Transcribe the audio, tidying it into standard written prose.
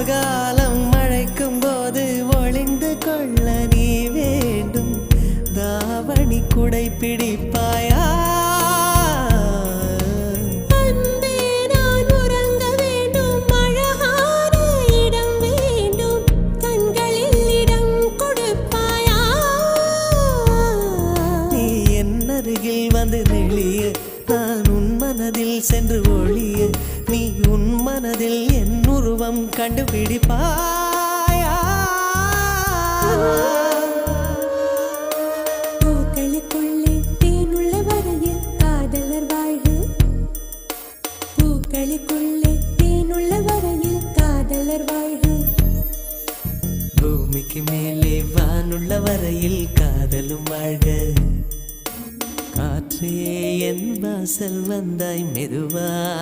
காலம் மழைக்கும் போது ஒளிந்து கொள்ள நீ வேண்டும். தாவணி குடை பிடிப்பாயா? வந்து நெளிய நான் உன் மனதில் சென்று ஒளிய நீ உன் மனதில் என் உருவம் கண்டுபிடிப்பாயா? பூக்களுக்குள்ளே தேனுள்ள வரையில் காதலர் வாழ்க. பூக்களுக்குள்ளே தேனுள்ள வரையில் காதலர் வாழ்க. பூமிக்கு மேலே வானுள்ள வரையில் காதலும் வாழ்க. காற்றே என் வாசல் வந்தாய் மெதுவா